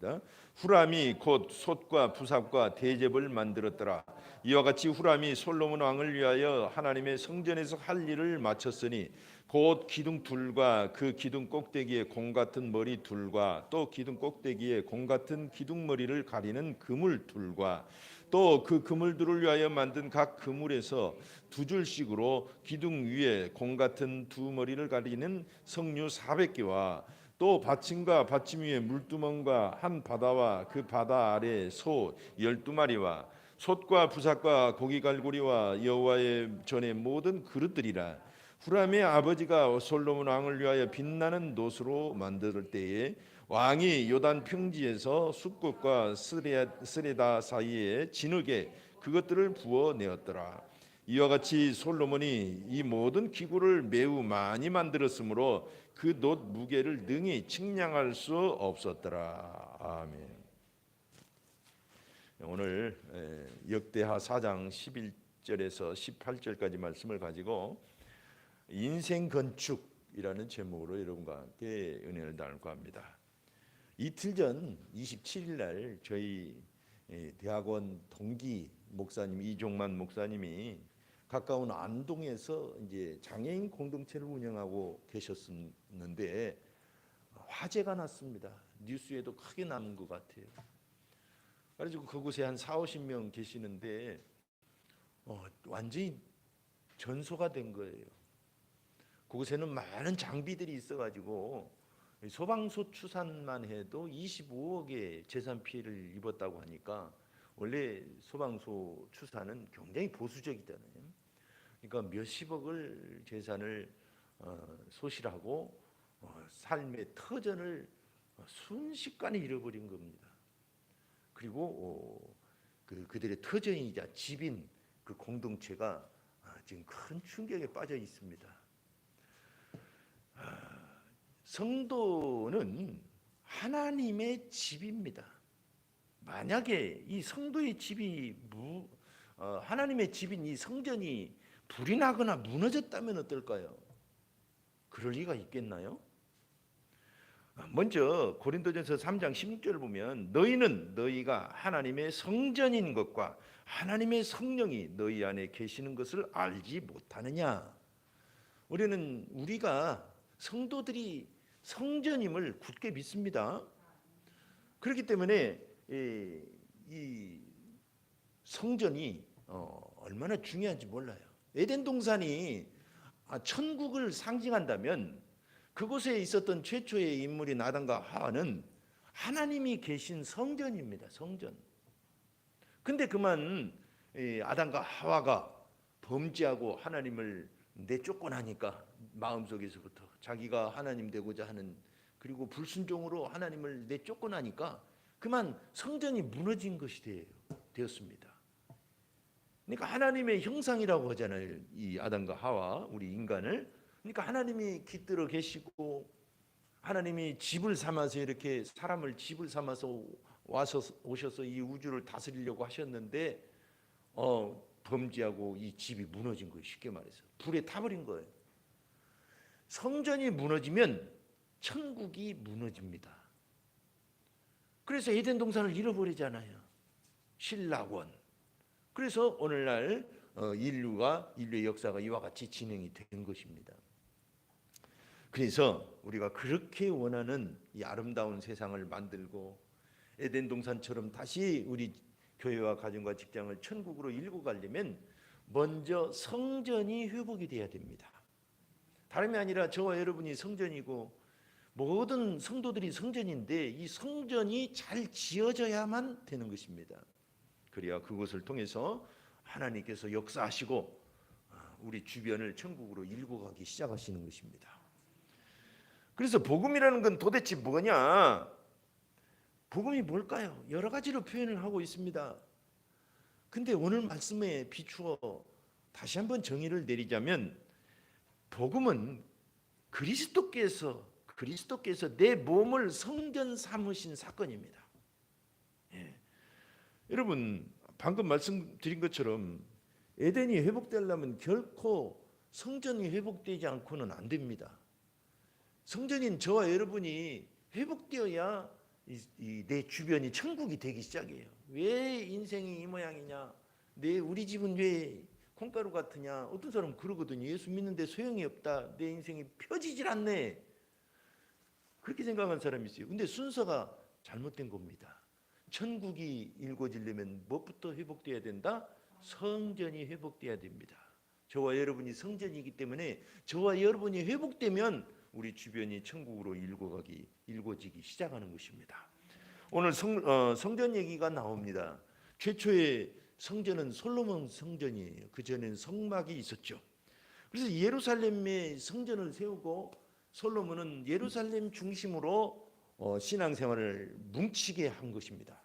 말씀입니다. 후람이 곧 솥과 부삽과 대접을 만들었더라. 이와 같이 후람이 솔로몬 왕을 위하여 하나님의 성전에서 할 일을 마쳤으니 곧 기둥 둘과 그 기둥 꼭대기에 공 같은 머리 둘과 또 기둥 꼭대기에 공 같은 기둥 머리를 가리는 그물 둘과 또 그 그물들을 위하여 만든 각 그물에서 두 줄씩으로 기둥 위에 공 같은 두 머리를 가리는 석류 400개와 또 받침과 받침 위에 물두멍과 한 바다와 그 바다 아래 소 12마리와 솥과 부삭과 고기 갈고리와 여호와의 전의 모든 그릇들이라. 후람의 아버지가 솔로몬 왕을 위하여 빛나는 놋으로 만들 때에 왕이 요단 평지에서 숫꽃과 스레다 사이에 진흙에 그것들을 부어 내었더라. 이와 같이 솔로몬이 이 모든 기구를 매우 많이 만들었으므로 그 놋 무게를 능히 측량할 수 없었더라. 아멘. 오늘 역대하 4장 11절에서 18절까지 말씀을 가지고 인생 건축이라는 제목으로 여러분과 함께 은혜를 나눌까 합니다. 이틀 전 27일 날 저희 대학원 동기 목사님 이종만 목사님이 가까운 안동에서 이제 장애인 공동체를 운영하고 계셨는데 화재가 났습니다. 뉴스에도 크게 남은 것 같아요. 그래서 그곳에 한 40-50명 계시는데 완전히 전소가 된 거예요. 그곳에는 많은 장비들이 있어가지고 소방서 추산만 해도 25억의 재산 피해를 입었다고 하니까 원래 소방서 추산은 굉장히 보수적이잖아요. 그러니까 몇십억을 재산을 소실하고 삶의 터전을 순식간에 잃어버린 겁니다. 그리고 그들의 터전이자 집인 그 공동체가 지금 큰 충격에 빠져 있습니다. 성도는 하나님의 집입니다. 만약에 이 성도의 집이 하나님의 집인 이 성전이 불이 나거나 무너졌다면 어떨까요? 그럴 리가 있겠나요? 먼저 고린도전서 3장 16절을 보면 너희는 너희가 하나님의 성전인 것과 하나님의 성령이 너희 안에 계시는 것을 알지 못하느냐. 우리가 성도들이 성전임을 굳게 믿습니다. 그렇기 때문에 이 성전이 얼마나 중요한지 몰라요. 에덴 동산이 천국을 상징한다면 그곳에 있었던 최초의 인물이 아담과 하와는 하나님이 계신 성전입니다. 성전. 근데 그만 아담과 하와가 범죄하고 하나님을 내쫓고 나니까 마음속에서부터 자기가 하나님 되고자 하는, 그리고 불순종으로 하나님을 내쫓고 나니까 그만 성전이 무너진 것이 되었습니다. 그러니까 하나님의 형상이라고 하잖아요. 이 아담과 하와, 우리 인간을. 그러니까 하나님이 깃들어 계시고 하나님이 집을 삼아서 이렇게 사람을 집을 삼아서 오셔서 이 우주를 다스리려고 하셨는데 범죄하고 이 집이 무너진 거예요. 쉽게 말해서 불에 타버린 거예요. 성전이 무너지면 천국이 무너집니다. 그래서 에덴 동산을 잃어버리잖아요. 신라원. 그래서 오늘날 인류의 역사가 이와 같이 진행이 된 것입니다. 그래서 우리가 그렇게 원하는 이 아름다운 세상을 만들고 에덴 동산처럼 다시 우리 교회와 가정과 직장을 천국으로 일구 가려면 먼저 성전이 회복이 돼야 됩니다. 다름이 아니라 저와 여러분이 성전이고 모든 성도들이 성전인데 이 성전이 잘 지어져야만 되는 것입니다. 그래야 그것을 통해서 하나님께서 역사하시고 우리 주변을 천국으로 일구 가기 시작하시는 것입니다. 그래서 복음이라는 건 도대체 뭐냐? 복음이 뭘까요? 여러 가지로 표현을 하고 있습니다. 근데 오늘 말씀에 비추어 다시 한번 정의를 내리자면 복음은 그리스도께서 내 몸을 성전 삼으신 사건입니다. 예. 여러분 방금 말씀드린 것처럼 에덴이 회복되려면 결코 성전이 회복되지 않고는 안 됩니다. 성전인 저와 여러분이 회복되어야 내 주변이 천국이 되기 시작해요. 왜 인생이 이 모양이냐? 우리 집은 왜 콩가루 같으냐? 어떤 사람은 그러거든요. 예수 믿는데 소용이 없다. 내 인생이 펴지질 않네. 그렇게 생각하는 사람이 있어요. 근데 순서가 잘못된 겁니다. 천국이 이루어지려면 무엇부터 회복돼야 된다? 성전이 회복돼야 됩니다. 저와 여러분이 성전이기 때문에 저와 여러분이 회복되면 우리 주변이 천국으로 일궈지기 시작하는 것입니다. 오늘 성전 얘기가 나옵니다. 최초의 성전은 솔로몬 성전이에요. 그 전에는 성막이 있었죠. 그래서 예루살렘에 성전을 세우고 솔로몬은 예루살렘 중심으로 신앙생활을 뭉치게 한 것입니다.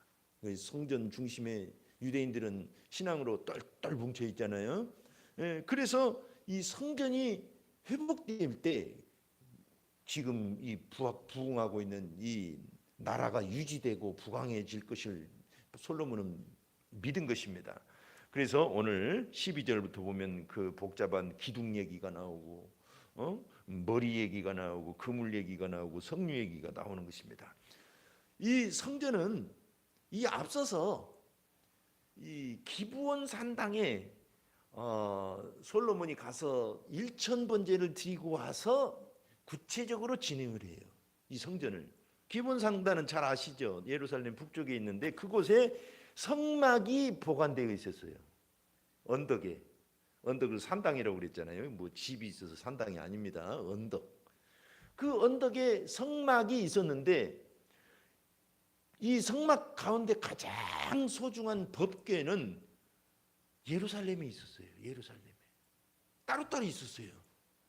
성전 중심에 유대인들은 신앙으로 똘똘 뭉쳐 있잖아요. 그래서 이 성전이 회복될 때 지금 이 부흥하고 있는 이 나라가 유지되고 부강해질 것을 솔로몬은 믿은 것입니다. 그래서 오늘 12절부터 보면 그 복잡한 기둥 얘기가 나오고 머리 얘기가 나오고 그물 얘기가 나오고 석류 얘기가 나오는 것입니다. 이 성전은 이 앞서서 이 기브온 산당에 솔로몬이 가서 1,000번제를 드리고 와서 구체적으로 진행을 해요. 이 성전을. 기브온 산당은 잘 아시죠? 예루살렘 북쪽에 있는데 그곳에 성막이 보관되어 있었어요. 언덕을 산당이라고 그랬잖아요. 뭐 집이 있어서 산당이 아닙니다. 언덕. 그 언덕에 성막이 있었는데 이 성막 가운데 가장 소중한 법궤는 예루살렘에 있었어요. 예루살렘에. 따로따로 있었어요.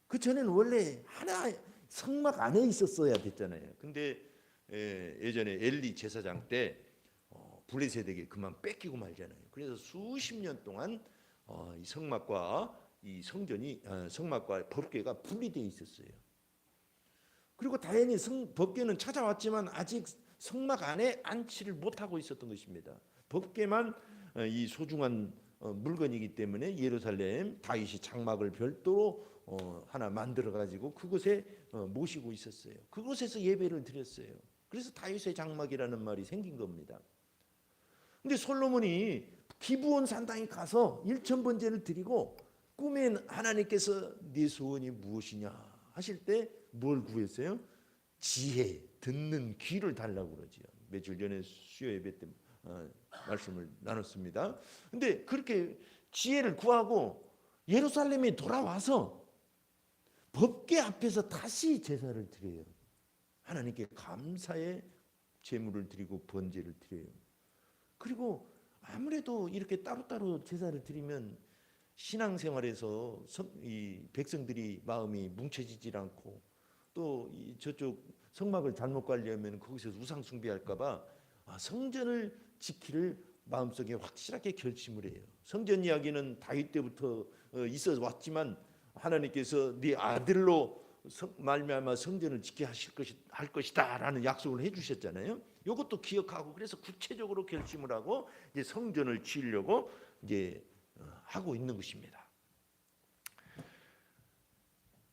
그 전에는 원래 하나 성막 안에 있었어야 됐잖아요. 근데 예전에 엘리 제사장 때 블레셋에게 그만 뺏기고 말잖아요. 그래서 수십 년 동안 이 성막과 이 성막과 법궤가 분리되어 있었어요. 그리고 다행히 법궤는 찾아왔지만 아직 성막 안에 안치를 못하고 있었던 것입니다. 법궤만 이 소중한 물건이기 때문에 예루살렘 다윗이 장막을 별도로 하나 만들어 가지고 그곳에 모시고 있었어요. 그곳에서 예배를 드렸어요. 그래서 다윗의 장막이라는 말이 생긴 겁니다. 근데 솔로몬이 기브온 산당에 가서 1,000번제를 드리고 꿈에 하나님께서 네 소원이 무엇이냐 하실 때 뭘 구했어요? 지혜, 듣는 귀를 달라고 그러지요. 며칠 전에 수요 예배 때 말씀을 나눴습니다. 근데 그렇게 지혜를 구하고 예루살렘에 돌아와서 법궤 앞에서 다시 제사를 드려요. 하나님께 감사의 제물을 드리고 번제를 드려요. 그리고 아무래도 이렇게 따로따로 제사를 드리면 신앙생활에서 이 백성들이 마음이 뭉쳐지질 않고 또 저쪽 성막을 잘못 관리하면 거기서 우상 숭배할까봐 성전을 지키를 마음속에 확실하게 결심을 해요. 성전 이야기는 다윗 때부터 있어 왔지만 하나님께서 네 아들로 말미암아 성전을 지켜 할 것이다라는 약속을 해주셨잖아요. 이것도 기억하고 그래서 구체적으로 결심을 하고 이제 성전을 지으려고 이제 하고 있는 것입니다.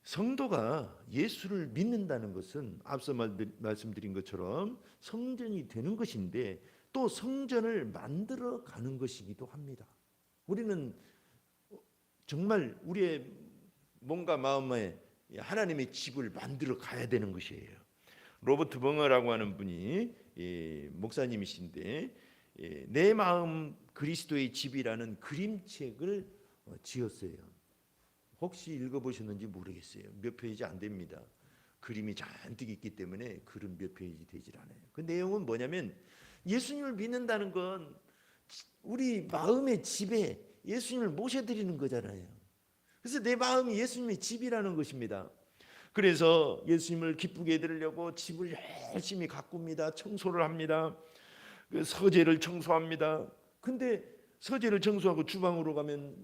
성도가 예수를 믿는다는 것은 앞서 말씀드린 것처럼 성전이 되는 것인데 또 성전을 만들어 가는 것이기도 합니다. 우리는 정말 우리의 몸과 마음에 하나님의 집을 만들어 가야 되는 것이에요. 로버트 벙어라고 하는 분이 목사님이신데 내 마음 그리스도의 집이라는 그림책을 지었어요. 혹시 읽어보셨는지 모르겠어요. 몇 페이지 안 됩니다. 그림이 잔뜩 있기 때문에 글은 몇 페이지 되질 않아요. 그 내용은 뭐냐면 예수님을 믿는다는 건 우리 마음의 집에 예수님을 모셔드리는 거잖아요. 그래서 내 마음이 예수님의 집이라는 것입니다. 그래서 예수님을 기쁘게 해드리려고 집을 열심히 가꿉니다. 청소를 합니다. 그 서재를 청소합니다. 근데 서재를 청소하고 주방으로 가면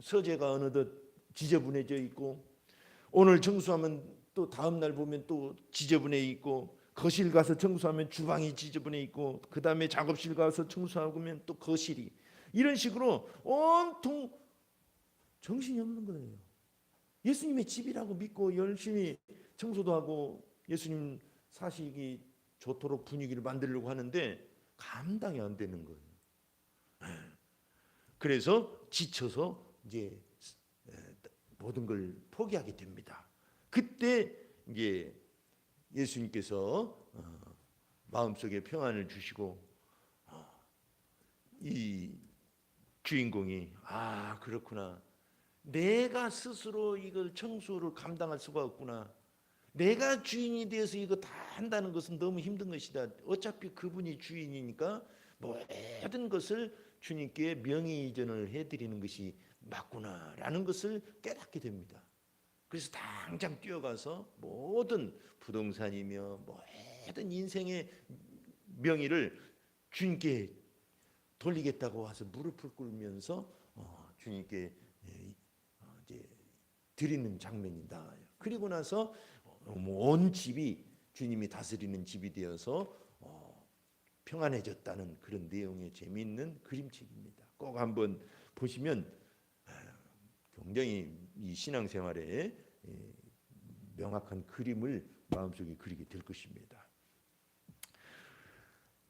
서재가 어느덧 지저분해져 있고 오늘 청소하면 또 다음 날 보면 또 지저분해 있고 거실 가서 청소하면 주방이 지저분해 있고 그 다음에 작업실 가서 청소하면 또 거실이 이런 식으로 온통 정신이 없는 거예요. 예수님의 집이라고 믿고 열심히 청소도 하고 예수님 사시기 좋도록 분위기를 만들려고 하는데 감당이 안 되는 거예요. 그래서 지쳐서 이제 모든 걸 포기하게 됩니다. 그때 이제 예수님께서 마음속에 평안을 주시고 이 주인공이 그렇구나. 내가 스스로 이걸 청소를 감당할 수가 없구나. 내가 주인이 되어서 이거 다 한다는 것은 너무 힘든 것이다. 어차피 그분이 주인이니까 모든 것을 주님께 명의 이전을 해드리는 것이 맞구나라는 것을 깨닫게 됩니다. 그래서 당장 뛰어가서 모든 부동산이며 모든 인생의 명의를 주님께 돌리겠다고 와서 무릎을 꿇으면서 주님께 이제 드리는 장면이다. 그리고 나서 온 집이 주님이 다스리는 집이 되어서 평안해졌다는 그런 내용의 재미있는 그림책입니다. 꼭 한번 보시면 굉장히 이 신앙생활에 명확한 그림을 마음속에 그리게 될 것입니다.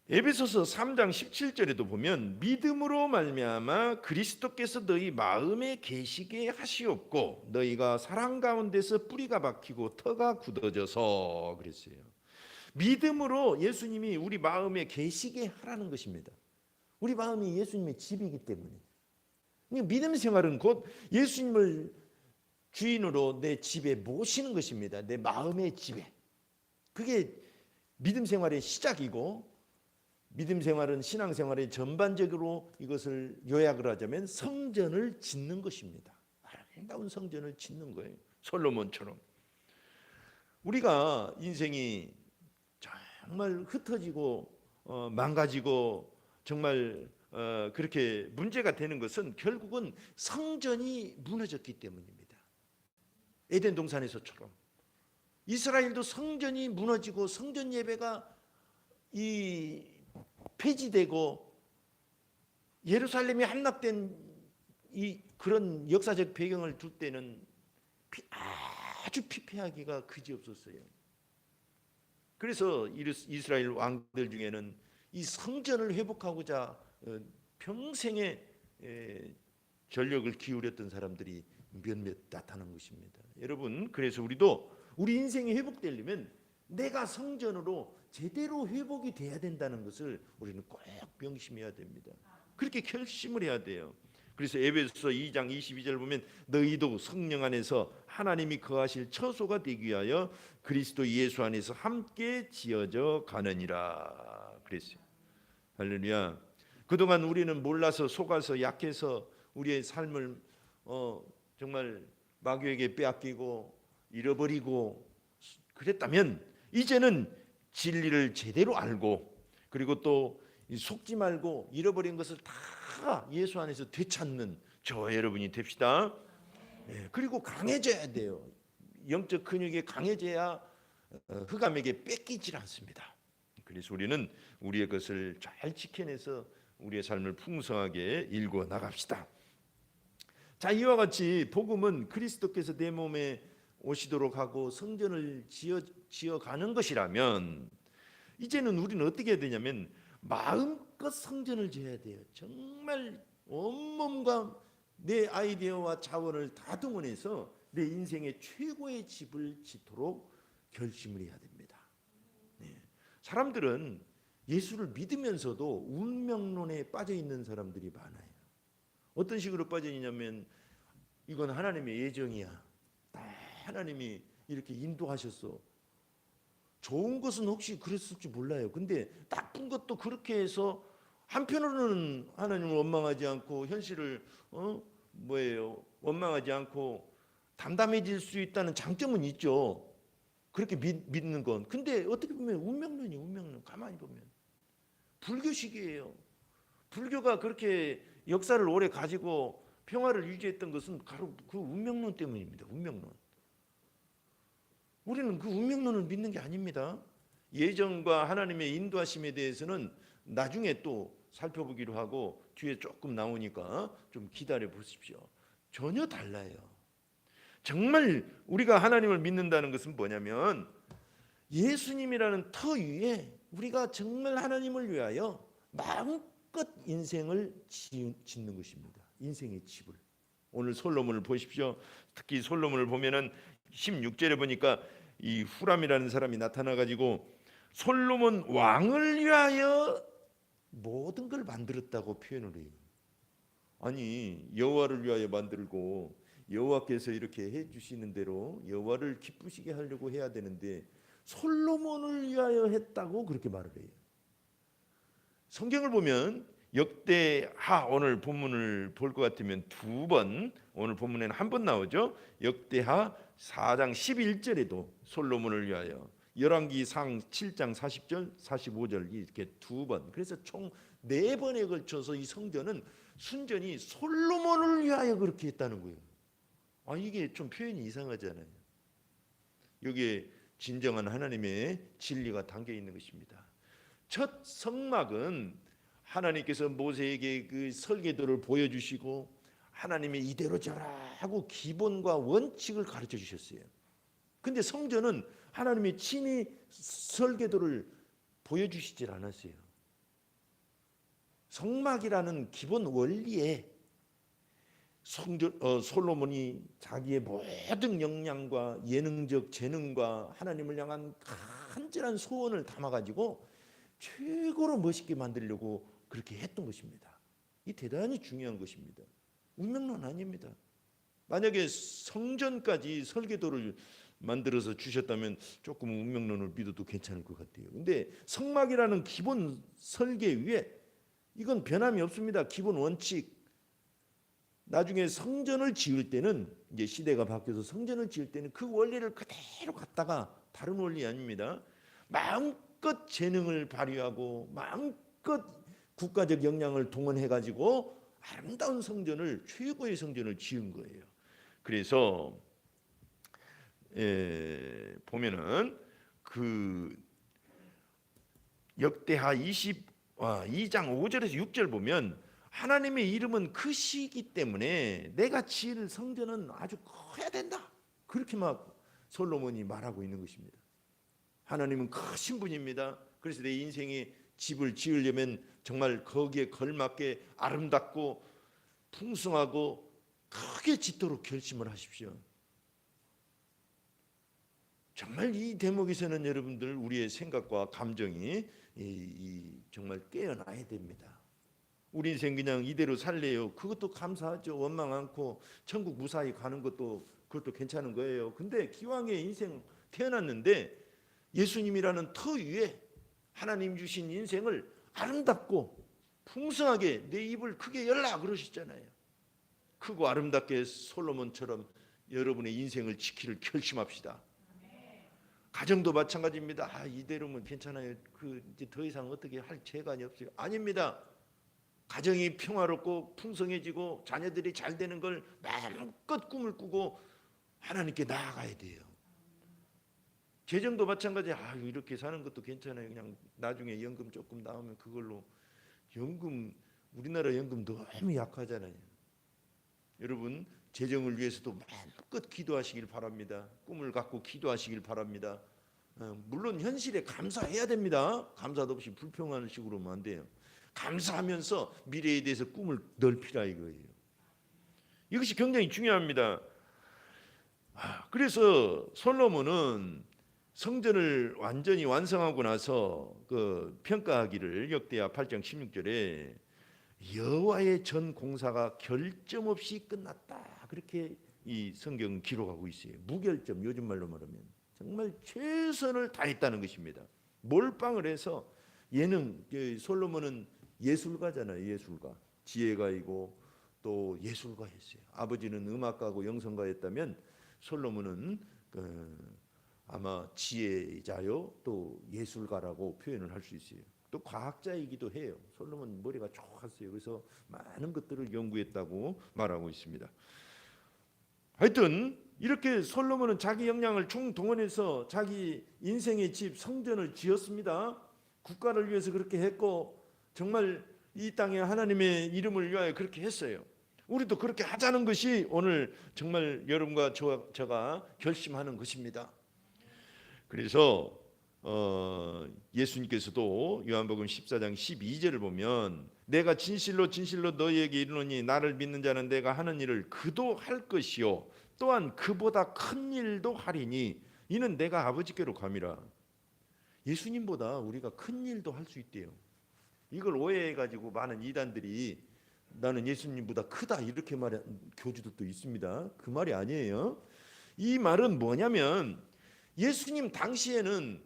에베소서 3장 17절에도 보면 믿음으로 말미암아 그리스도께서 너희 마음에 계시게 하시옵고 너희가 사랑 가운데서 뿌리가 박히고 터가 굳어져서 그랬어요. 믿음으로 예수님이 우리 마음에 계시게 하라는 것입니다. 우리 마음이 예수님의 집이기 때문에 믿음 생활은 곧 예수님을 주인으로 내 집에 모시는 것입니다. 내 마음의 집에. 그게 믿음 생활의 시작이고 믿음 생활은 신앙 생활의 전반적으로 이것을 요약을 하자면 성전을 짓는 것입니다. 아름다운 성전을 짓는 거예요. 솔로몬처럼. 우리가 인생이 정말 흩어지고 망가지고 정말 그렇게 문제가 되는 것은 결국은 성전이 무너졌기 때문입니다. 에덴 동산에서처럼 이스라엘도 성전이 무너지고 성전 예배가 폐지되고 예루살렘이 함락된 그런 역사적 배경을 둘 때는 아주 피폐하기가 그지없었어요. 그래서 이스라엘 왕들 중에는 이 성전을 회복하고자 평생의 전력을 기울였던 사람들이 몇몇 나타난 것입니다. 여러분, 그래서 우리도 우리 인생이 회복되려면 내가 성전으로 제대로 회복이 돼야 된다는 것을 우리는 꼭 명심해야 됩니다. 그렇게 결심을 해야 돼요. 그래서 에베소서 2장 22절 보면 너희도 성령 안에서 하나님이 거하실 처소가 되기 위하여 그리스도 예수 안에서 함께 지어져 가느니라 그랬어요. 할렐루야. 그동안 우리는 몰라서 속아서 약해서 우리의 삶을 정말 마귀에게 빼앗기고 잃어버리고 그랬다면 이제는 진리를 제대로 알고 그리고 또 속지 말고 잃어버린 것을 다 예수 안에서 되찾는 저와 여러분이 됩시다. 그리고 강해져야 돼요. 영적 근육이 강해져야 흑암에게 뺏기질 않습니다. 그래서 우리는 우리의 것을 잘 지켜내서 우리의 삶을 풍성하게 일궈 나갑시다. 자, 이와 같이 복음은 그리스도께서 내 몸에 오시도록 하고 성전을 지어가는 것이라면 이제는 우리는 어떻게 해야 되냐면 마음껏 성전을 지어야 돼요. 정말 온몸과 내 아이디어와 자원을 다 동원해서 내 인생의 최고의 집을 짓도록 결심을 해야 됩니다. 사람들은 예수를 믿으면서도 운명론에 빠져 있는 사람들이 많아요. 어떤 식으로 빠져 있냐면 이건 하나님의 예정이야. 하나님이 이렇게 인도하셨어. 좋은 것은 혹시 그랬을지 몰라요. 근데 나쁜 것도 그렇게 해서 한편으로는 하나님을 원망하지 않고 현실을 원망하지 않고 담담해질 수 있다는 장점은 있죠. 그렇게 믿는 건. 근데 어떻게 보면 운명론이 운명론. 가만히 보면 불교식이에요. 불교가 그렇게 역사를 오래 가지고 평화를 유지했던 것은 바로 그 운명론 때문입니다. 운명론. 우리는 그 운명론을 믿는 게 아닙니다. 예정과 하나님의 인도하심에 대해서는 나중에 또 살펴보기로 하고 뒤에 조금 나오니까 좀 기다려 보십시오. 전혀 달라요. 정말 우리가 하나님을 믿는다는 것은 뭐냐면 예수님이라는 터 위에 우리가 정말 하나님을 위하여 마음껏 인생을 짓는 것입니다. 인생의 집을. 오늘 솔로몬을 보십시오. 특히 솔로몬을 보면은 16절에 보니까 이 후람이라는 사람이 나타나 가지고 솔로몬 왕을 위하여 모든 걸 만들었다고 표현을 해요. 아니, 여호와를 위하여 만들고 여호와께서 이렇게 해 주시는 대로 여호와를 기쁘시게 하려고 해야 되는데 솔로몬을 위하여 했다고 그렇게 말을 해요. 성경을 보면 역대하, 오늘 본문을 볼 것 같으면 두 번, 오늘 본문에는 한 번 나오죠. 역대하 4장 11절에도 솔로몬을 위하여, 열왕기상 7장 40절 45절 이렇게 두 번, 그래서 총 4번에 걸쳐서 이 성전은 순전히 솔로몬을 위하여 그렇게 했다는 거예요. 아, 이게 좀 표현이 이상하잖아요. 여기에 진정한 하나님의 진리가 담겨 있는 것입니다. 첫 성막은 하나님께서 모세에게 그 설계도를 보여주시고 하나님이 이대로 저라 하고 기본과 원칙을 가르쳐 주셨어요. 근데 성전은 하나님이 친히 설계도를 보여주시질 않았어요. 성막이라는 기본 원리에 솔로몬이 자기의 모든 역량과 예능적 재능과 하나님을 향한 간절한 소원을 담아가지고 최고로 멋있게 만들려고 그렇게 했던 것입니다. 이 대단히 중요한 것입니다. 운명론 아닙니다. 만약에 성전까지 설계도를 만들어서 주셨다면 조금 운명론을 믿어도 괜찮을 것 같아요. 근데 성막이라는 기본 설계 위에 이건 변함이 없습니다. 기본 원칙. 나중에 성전을 지을 때는 이제 시대가 바뀌어서 성전을 지을 때는 그 원리를 그대로 갖다가, 다른 원리 아닙니다. 마음껏 재능을 발휘하고 마음껏 국가적 역량을 동원해 가지고 아름다운 성전을, 최고의 성전을 지은 거예요. 그래서 보면은 그 역대하 2장 5절에서 6절 보면 하나님의 이름은 크시기 때문에 내가 지을 성전은 아주 커야 된다, 그렇게 막 솔로몬이 말하고 있는 것입니다. 하나님은 크신 분입니다. 그래서 내 인생에 집을 지으려면 정말 거기에 걸맞게 아름답고 풍성하고 크게 짓도록 결심을 하십시오. 정말 이 대목에서는 여러분들 우리의 생각과 감정이 정말 깨어나야 됩니다. 우리 인생 그냥 이대로 살래요. 그것도 감사하죠. 원망 않고 천국 무사히 가는 것도, 그것도 괜찮은 거예요. 근데 기왕에 인생 태어났는데 예수님이라는 터 위에 하나님 주신 인생을 아름답고 풍성하게 내 입을 크게 열라 그러셨잖아요. 크고 아름답게 솔로몬처럼 여러분의 인생을 지키를 결심합시다. 가정도 마찬가지입니다. 이대로면 괜찮아요. 이제 더 이상 어떻게 할 재간이 없어요. 아닙니다. 가정이 평화롭고 풍성해지고 자녀들이 잘 되는 걸 마음껏 꿈을 꾸고 하나님께 나아가야 돼요. 재정도 마찬가지. 이렇게 사는 것도 괜찮아요. 그냥 나중에 연금 조금 나오면 그걸로. 연금, 우리나라 연금 너무 약하잖아요. 여러분, 재정을 위해서도 마음껏 기도하시길 바랍니다. 꿈을 갖고 기도하시길 바랍니다. 물론 현실에 감사해야 됩니다. 감사도 없이 불평하는 식으로는 안 돼요. 감사하면서 미래에 대해서 꿈을 넓히라 이거예요. 이것이 굉장히 중요합니다. 그래서 솔로몬은 성전을 완전히 완성하고 나서 그 평가하기를 역대하 8장 16절에 여호와의 전 공사가 결점 없이 끝났다, 그렇게 이 성경 기록하고 있어요. 무결점, 요즘 말로 말하면 정말 최선을 다했다는 것입니다. 몰빵을 해서 예능, 솔로몬은 예술가잖아요. 예술가, 지혜가이고 또 예술가였어요. 아버지는 음악가고 영성가였다면 솔로몬은 아마 지혜자요 또 예술가라고 표현을 할 수 있어요. 또 과학자이기도 해요. 솔로몬 머리가 좋았어요. 그래서 많은 것들을 연구했다고 말하고 있습니다. 하여튼 이렇게 솔로몬은 자기 역량을 총동원해서 자기 인생의 집 성전을 지었습니다. 국가를 위해서 그렇게 했고 정말 이 땅에 하나님의 이름을 위하여 그렇게 했어요. 우리도 그렇게 하자는 것이 오늘 정말 여러분과 저가 결심하는 것입니다. 그래서 예수님께서도 요한복음 14장 12절을 보면 내가 진실로 진실로 너희에게 이르노니 나를 믿는 자는 내가 하는 일을 그도 할 것이요 또한 그보다 큰 일도 하리니 이는 내가 아버지께로 감이라. 예수님보다 우리가 큰 일도 할 수 있대요. 이걸 오해해 가지고 많은 이단들이 나는 예수님보다 크다 이렇게 말하는 교주들도 있습니다. 그 말이 아니에요. 이 말은 뭐냐면 예수님 당시에는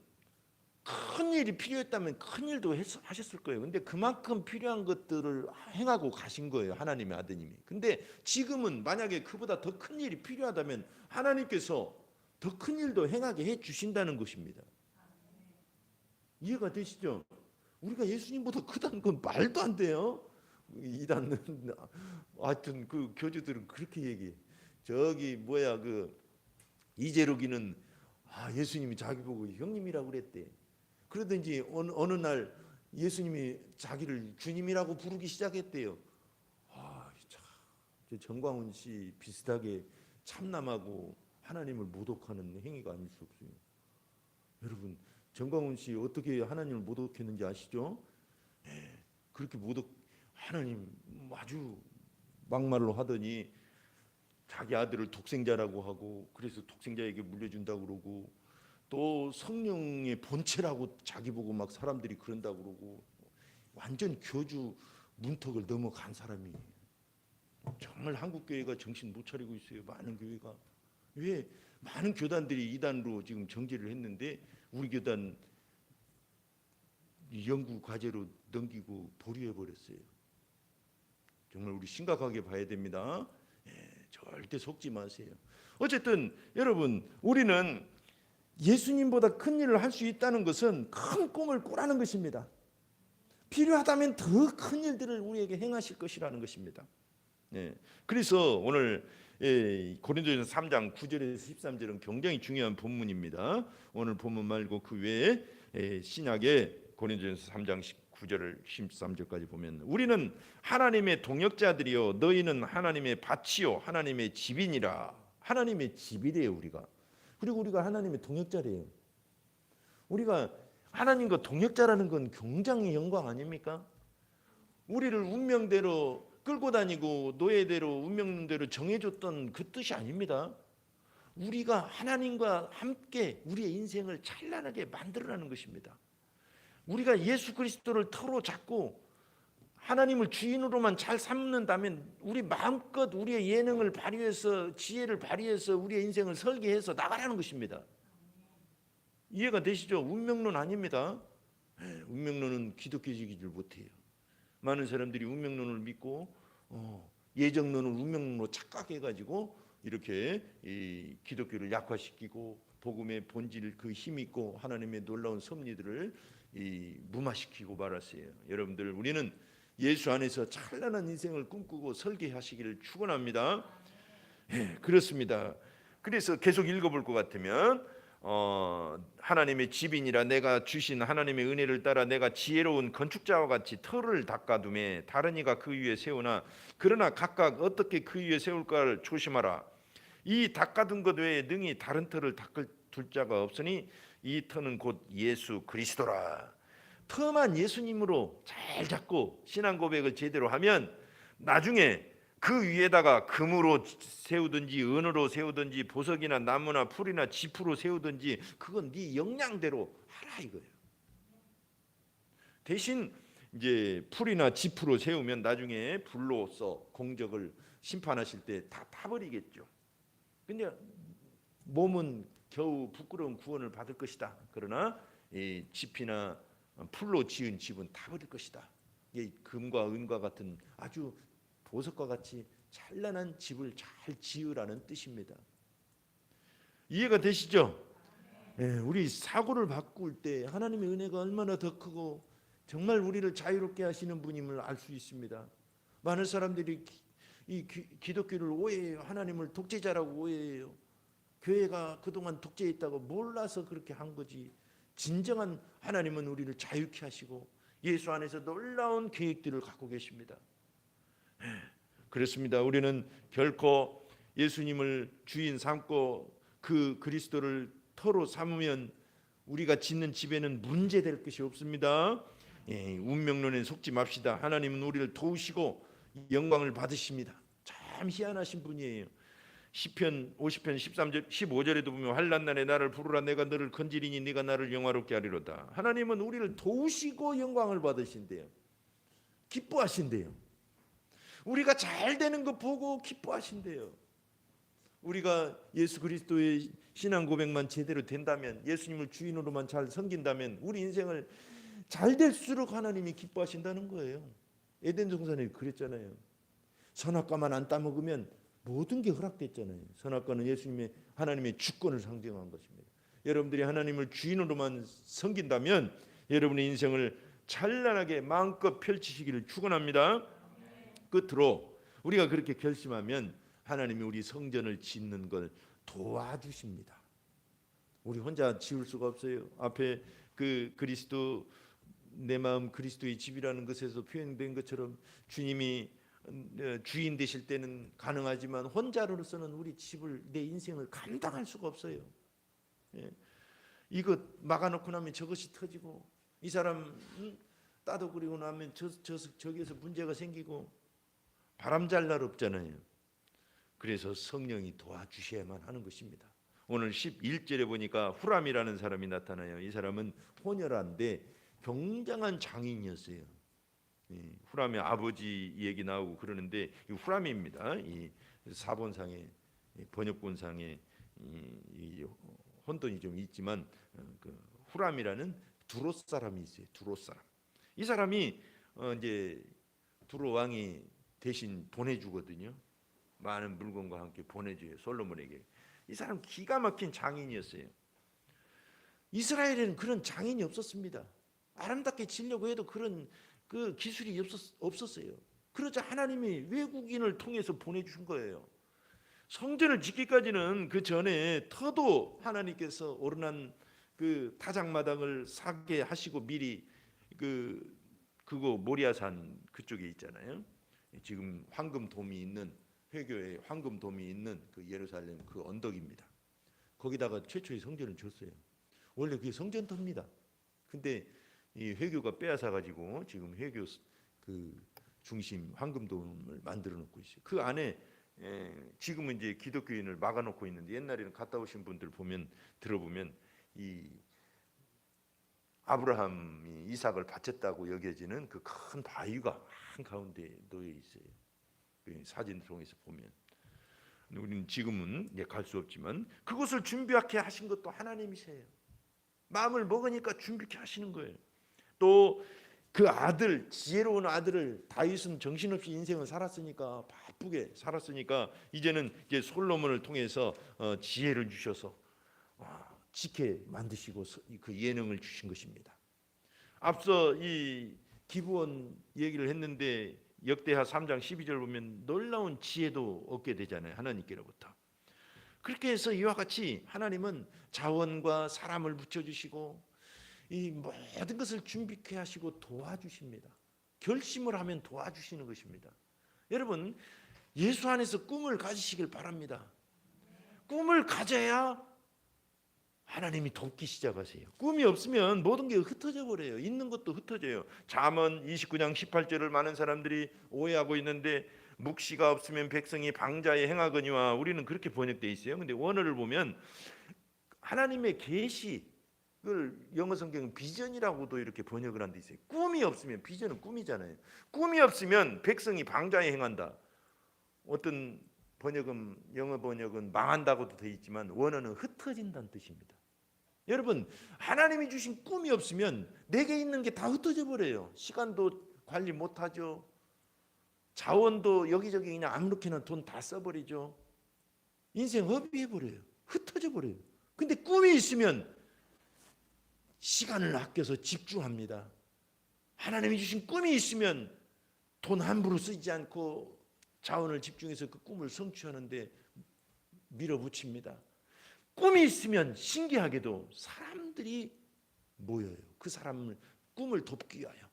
큰 일이 필요했다면 큰 일도 하셨을 거예요. 근데 그만큼 필요한 것들을 행하고 가신 거예요. 하나님의 아드님이. 근데 지금은 만약에 그보다 더 큰 일이 필요하다면 하나님께서 더 큰 일도 행하게 해 주신다는 것입니다. 이해가 되시죠? 우리가 예수님보다 크다는 건 말도 안 돼요. 이단은 하여튼 그 교주들은 그렇게 얘기해. 저기 뭐야 그 이재록이는 예수님이 자기 보고 형님이라고 그랬대. 그러든지 어느 날 예수님이 자기를 주님이라고 부르기 시작했대요. 참, 정광훈 씨 비슷하게 참남하고 하나님을 모독하는 행위가 아닐 수 없어요. 여러분, 정광훈 씨 어떻게 하나님을 모독했는지 아시죠? 그렇게 하나님 아주 막말로 하더니 자기 아들을 독생자라고 하고 그래서 독생자에게 물려준다고 그러고 또 성령의 본체라고 자기 보고 막 사람들이 그런다고 그러고 완전 교주 문턱을 넘어간 사람이에요. 정말 한국 교회가 정신 못 차리고 있어요. 많은 교회가. 왜 많은 교단들이 이단으로 지금 정죄를 했는데 우리 교단 연구 과제로 넘기고 보류해 버렸어요. 정말 우리 심각하게 봐야 됩니다. 절대 속지 마세요. 어쨌든 여러분 우리는 예수님보다 큰 일을 할 수 있다는 것은 큰 꿈을 꾸라는 것입니다. 필요하다면 더 큰 일들을 우리에게 행하실 것이라는 것입니다. 그래서 오늘 고린도전서 3장 9절에서 13절은 굉장히 중요한 본문입니다. 오늘 본문 말고 그 외에 신약의 고린도전서 3장 9절을 13절까지 보면 우리는 하나님의 동역자들이요 너희는 하나님의 밭이요 하나님의 집이니라. 하나님의 집이래요 우리가. 그리고 우리가 하나님의 동역자래요. 우리가 하나님과 동역자라는 건 굉장히 영광 아닙니까? 우리를 운명대로 끌고 다니고 노예대로 운명대로 정해줬던 그 뜻이 아닙니다. 우리가 하나님과 함께 우리의 인생을 찬란하게 만들어라는 것입니다. 우리가 예수 그리스도를 터로 잡고 하나님을 주인으로만 잘 삼는다면 우리 마음껏 우리의 예능을 발휘해서 지혜를 발휘해서 우리의 인생을 설계해서 나가라는 것입니다. 이해가 되시죠? 운명론 아닙니다. 운명론은 기독교적이지 못해요. 많은 사람들이 운명론을 믿고 예정론을 운명론으로 착각해가지고 이렇게 이 기독교를 약화시키고 복음의 본질 그 힘 있고 하나님의 놀라운 섭리들을 무마시키고 말았어요. 여러분들 우리는 예수 안에서 찬란한 인생을 꿈꾸고 설계하시기를 축원합니다. 그렇습니다. 그래서 계속 읽어볼 것 같으면 하나님의 집이니라 내가 주신 하나님의 은혜를 따라 내가 지혜로운 건축자와 같이 터를 닦아두매 다른 이가 그 위에 세우나 그러나 각각 어떻게 그 위에 세울까를 조심하라. 이 닦아둔 것 외에 능히 다른 터를 닦을 둘 자가 없으니 이 터는 곧 예수 그리스도라. 터만 예수님으로 잘 잡고 신앙 고백을 제대로 하면 나중에 그 위에다가 금으로 세우든지 은으로 세우든지 보석이나 나무나 풀이나 지프로 세우든지 그건 네 역량대로 하라 이거예요. 대신 이제 풀이나 지프로 세우면 나중에 불로써 공적을 심판하실 때 다 타버리겠죠. 근데 몸은 겨우 부끄러운 구원을 받을 것이다. 그러나 이 지피나 풀로 지은 집은 타버릴 것이다. 이 금과 은과 같은 아주 보석과 같이 찬란한 집을 잘 지으라는 뜻입니다. 이해가 되시죠? 우리 사고를 바꿀 때 하나님의 은혜가 얼마나 더 크고 정말 우리를 자유롭게 하시는 분임을 알 수 있습니다. 많은 사람들이 이 기독교를 오해해요. 하나님을 독재자라고 오해해요. 교회가 그동안 독재했다고 몰라서 그렇게 한 거지. 진정한 하나님은 우리를 자유케 하시고 예수 안에서 놀라운 계획들을 갖고 계십니다. 그렇습니다. 우리는 결코 예수님을 주인 삼고 그 그리스도를 터로 삼으면 우리가 짓는 집에는 문제될 것이 없습니다. 운명론에 속지 맙시다. 하나님은 우리를 도우시고 영광을 받으십니다. 참 희한하신 분이에요. 시편 50편 13절 15절에도 보면 환난 날에 나를 부르라 내가 너를 건지리니 네가 나를 영화롭게 하리로다. 하나님은 우리를 도우시고 영광을 받으신대요. 기뻐하신대요. 우리가 잘 되는 거 보고 기뻐하신대요. 우리가 예수 그리스도의 신앙 고백만 제대로 된다면, 예수님을 주인으로만 잘 섬긴다면 우리 인생을 잘 될수록 하나님이 기뻐하신다는 거예요. 에덴 동산에 그랬잖아요. 선악과만 안 따먹으면 모든 게 허락됐잖아요. 선악과는 하나님의 주권을 상징한 것입니다. 여러분들이 하나님을 주인으로만 섬긴다면 여러분의 인생을 찬란하게 마음껏 펼치시기를 축원합니다. 끝으로 우리가 그렇게 결심하면 하나님이 우리 성전을 짓는 걸 도와주십니다. 우리 혼자 지을 수가 없어요. 앞에 그 그리스도, 내 마음 그리스도의 집이라는 것에서 표현된 것처럼 주님이 주인 되실 때는 가능하지만 혼자로서는 우리 집을, 내 인생을 감당할 수가 없어요. 이것 막아놓고 나면 저것이 터지고, 이 사람 따돌리고 나면 저기에서 문제가 생기고, 바람 잘 날 없잖아요. 그래서 성령이 도와주셔야만 하는 것입니다. 오늘 11절에 보니까 후람이라는 사람이 나타나요. 이 사람은 혼혈한데 굉장한 장인이었어요. 후람의 아버지 얘기 나오고 그러는데 이 후람입니다. 이 사본상에, 번역본상에 이 혼돈이 좀 있지만 그 후람이라는 두롯 사람이 있어요. 두롯 사람. 이 사람이 이제 두로 왕이 대신 보내주거든요. 많은 물건과 함께 보내줘요. 솔로몬에게. 이 사람 기가 막힌 장인이었어요. 이스라엘에는 그런 장인이 없었습니다. 아름답게 지려고 해도 그런 그 기술이 없었어요. 그러자 하나님이 외국인을 통해서 보내준 거예요. 성전을 짓기까지는 그 전에 터도 하나님께서 오르난 그 타작마당을 사게 하시고 미리 그거 모리아산 그쪽에 있잖아요. 지금 황금돔이 있는, 회교에 황금돔이 있는 그 예루살렘 그 언덕입니다. 거기다가 최초의 성전을 줬어요. 원래 그게 성전터입니다. 근데 이 회교가 빼앗아 가지고 지금 회교 그 중심 황금돔을 만들어 놓고 있어요. 그 안에 지금은 이제 기독교인을 막아 놓고 있는데, 옛날에는 갔다 오신 분들 보면 들어보면 이 아브라함이 이삭을 바쳤다고 여겨지는 그 큰 바위가 한 가운데 놓여 있어요. 그 사진 통해서 보면. 우리는 지금은 갈 수 없지만 그것을 준비하게 하신 것도 하나님이세요. 마음을 먹으니까 준비케 하시는 거예요. 또 그 아들, 지혜로운 아들을, 다윗은 정신없이 인생을 살았으니까, 바쁘게 살았으니까 이제는 이제 솔로몬을 통해서 지혜를 주셔서 지게 만드시고 그 예능을 주신 것입니다. 앞서 이 기브온 얘기를 했는데 역대하 3장 12절 보면 놀라운 지혜도 얻게 되잖아요. 하나님께로부터. 그렇게 해서 이와 같이 하나님은 자원과 사람을 붙여주시고 이 모든 것을 준비케 하시고 도와주십니다. 결심을 하면 도와주시는 것입니다. 여러분, 예수 안에서 꿈을 가지시길 바랍니다. 꿈을 가져야 하나님이 돕기 시작하세요. 꿈이 없으면 모든 게 흩어져 버려요. 있는 것도 흩어져요. 잠언 29장 18절을 많은 사람들이 오해하고 있는데, 묵시가 없으면 백성이 방자에 행하거니와, 우리는 그렇게 번역되어 있어요. 근데 원어를 보면 하나님의 계시, 그걸 영어 성경은 비전이라고도 이렇게 번역을 한 데 있어요. 꿈이 없으면, 비전은 꿈이잖아요. 꿈이 없으면 백성이 방자에 행한다. 어떤 번역은, 영어 번역은 망한다고도 되어 있지만 원어는 흩어진다는 뜻입니다. 여러분, 하나님이 주신 꿈이 없으면 내게 있는 게 다 흩어져 버려요. 시간도 관리 못하죠. 자원도 여기저기 그냥 아무렇게나 돈 다 써버리죠. 인생 허비해버려요. 흩어져 버려요. 근데 꿈이 있으면 시간을 아껴서 집중합니다. 하나님이 주신 꿈이 있으면 돈 함부로 쓰지 않고 자원을 집중해서 그 꿈을 성취하는데 밀어붙입니다. 꿈이 있으면 신기하게도 사람들이 모여요. 그 사람을, 꿈을 돕기 위하여.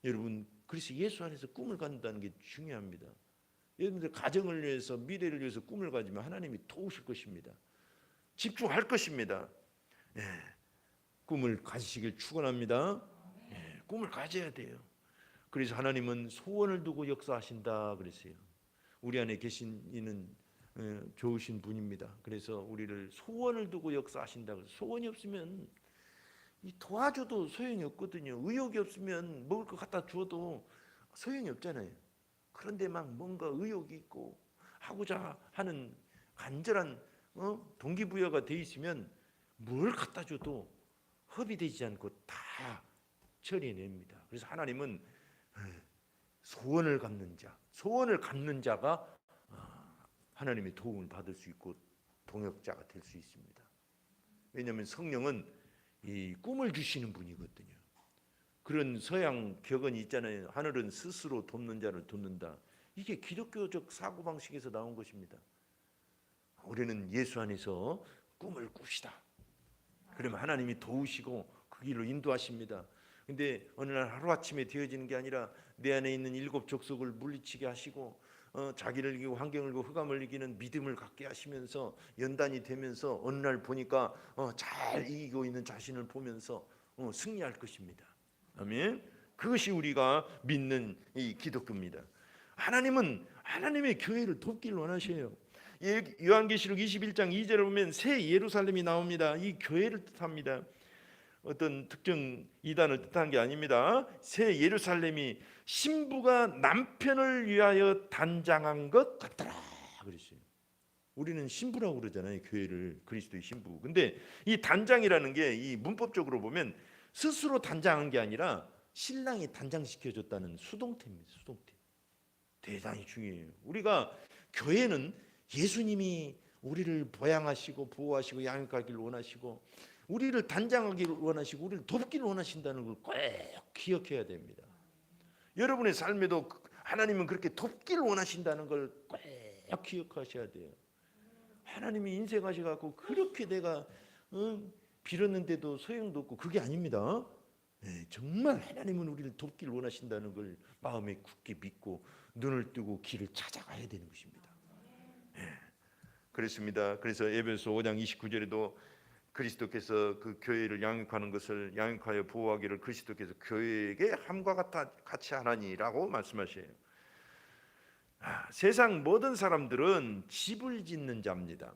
여러분, 그래서 예수 안에서 꿈을 갖는다는 게 중요합니다. 여러분들 가정을 위해서, 미래를 위해서 꿈을 가지면 하나님이 도우실 것입니다. 집중할 것입니다. 꿈을 가지시길 축원합니다. 예, 꿈을 가져야 돼요. 그래서 하나님은 소원을 두고 역사하신다 그랬어요. 우리 안에 계신 이는 좋으신 분입니다. 그래서 우리를 소원을 두고 역사하신다. 소원이 없으면 도와줘도 소용이 없거든요. 의욕이 없으면 먹을 것 갖다 주어도 소용이 없잖아요. 그런데 막 뭔가 의욕이 있고 하고자 하는 간절한 동기부여가 돼 있으면 뭘 갖다 줘도 허비되지 않고 다 처리해냅니다. 그래서 하나님은 소원을 갖는 자가 하나님의 도움을 받을 수 있고 동역자가 될 수 있습니다. 왜냐하면 성령은 이 꿈을 주시는 분이거든요. 그런 서양 격언이 있잖아요. 하늘은 스스로 돕는 자를 돕는다. 이게 기독교적 사고방식에서 나온 것입니다. 우리는 예수 안에서 꿈을 꿉시다. 그러면 하나님이 도우시고 그 길로 인도하십니다. 근데 어느 날 하루아침에 되어지는 게 아니라 내 안에 있는 7 족속을 물리치게 하시고 자기를 이기고 환경을 이기고 흑암을 이기는 믿음을 갖게 하시면서 연단이 되면서 어느 날 보니까 잘 이기고 있는 자신을 보면서 승리할 것입니다. 아멘. 그것이 우리가 믿는 이 기독교입니다. 하나님은 하나님의 교회를 돕기를 원하셔요. 요한계시록 21장 2절을 보면 새 예루살렘이 나옵니다. 이 교회를 뜻합니다. 어떤 특정 이단을 뜻한 게 아닙니다. 새 예루살렘이 신부가 남편을 위하여 단장한 것 같더라 그랬어요. 우리는 신부라고 그러잖아요. 교회를 그리스도의 신부. 근데 이 단장이라는 게 이 문법적으로 보면 스스로 단장한 게 아니라 신랑이 단장시켜줬다는 수동태입니다. 수동태. 대단히 중요해요. 우리가 교회는 예수님이 우리를 보양하시고 보호하시고 양육하기를 원하시고 우리를 단장하기를 원하시고 우리를 돕기를 원하신다는 걸 꼭 기억해야 됩니다. 여러분의 삶에도 하나님은 그렇게 돕기를 원하신다는 걸 꼭 기억하셔야 돼요. 하나님이 인생하셔갖고 그렇게 내가 빌었는데도 소용도 없고 그게 아닙니다. 정말 하나님은 우리를 돕기를 원하신다는 걸 마음에 굳게 믿고 눈을 뜨고 길을 찾아가야 되는 것입니다. 그렇습니다. 그래서 에베소 5장 29절에도 그리스도께서 그 교회를 양육하는 것을 양육하여 보호하기를 그리스도께서 교회에게 함과 같이 하나니라고 말씀하셔요. 세상 모든 사람들은 집을 짓는 자입니다.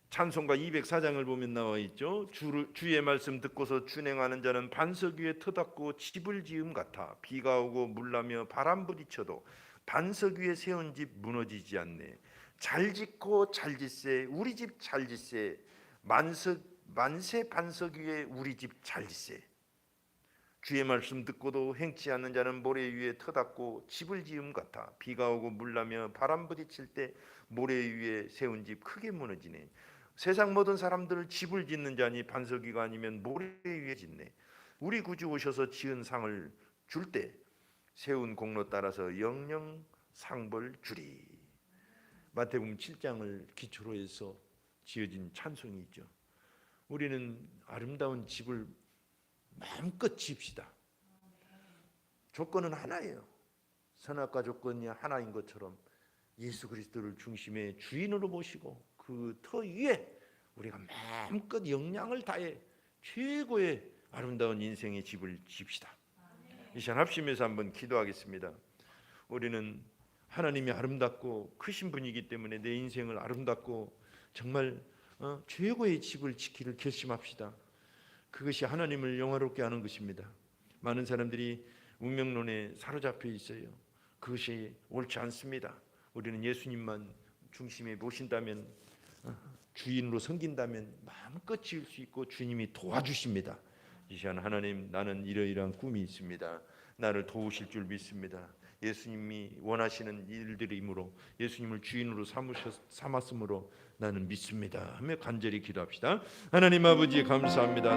찬송가 204장을 보면 나와 있죠. 주의 말씀 듣고서 준행하는 자는 반석 위에 터닫고 집을 지음 같아. 비가 오고 물나며 바람 부딪혀도 반석 위에 세운 집 무너지지 않네. 잘 짓고 잘 짓세 우리 집 잘 짓세 만세 반석 위에 우리 집 잘 짓세. 주의 말씀 듣고도 행치 않는 자는 모래 위에 터닫고 집을 지음 같아. 비가 오고 물나며 바람 부딪힐 때 모래 위에 세운 집 크게 무너지네. 세상 모든 사람들을 집을 짓는 자니 반석 위가 아니면 모래 위에 짓네. 우리 구주 오셔서 지은 상을 줄 때 세운 공로 따라서 영영 상벌 주리. 마태복음 7장을 기초로 해서 지어진 찬송이 있죠. 우리는 아름다운 집을 마음껏 지읍시다. 조건은 하나예요. 선악과 조건이 하나인 것처럼 예수 그리스도를 중심에 주인으로 모시고 그 터 위에 우리가 마음껏 역량을 다해 최고의 아름다운 인생의 집을 지읍시다. 이 시간 합심해서 한번 기도하겠습니다. 우리는 하나님이 아름답고 크신 분이기 때문에 내 인생을 아름답고 정말 최고의 집을 지키를 결심합시다. 그것이 하나님을 영화롭게 하는 것입니다. 많은 사람들이 운명론에 사로잡혀 있어요. 그것이 옳지 않습니다. 우리는 예수님만 중심에 모신다면 주인으로 섬긴다면 마음껏 지을 수 있고 주님이 도와주십니다. 이 시간 하나님 나는 이러이러한 꿈이 있습니다. 나를 도우실 줄 믿습니다. 예수님이 원하시는 일들이므로 예수님을 주인으로 삼았으므로 나는 믿습니다 하며 간절히 기도합시다. 하나님 아버지 감사합니다.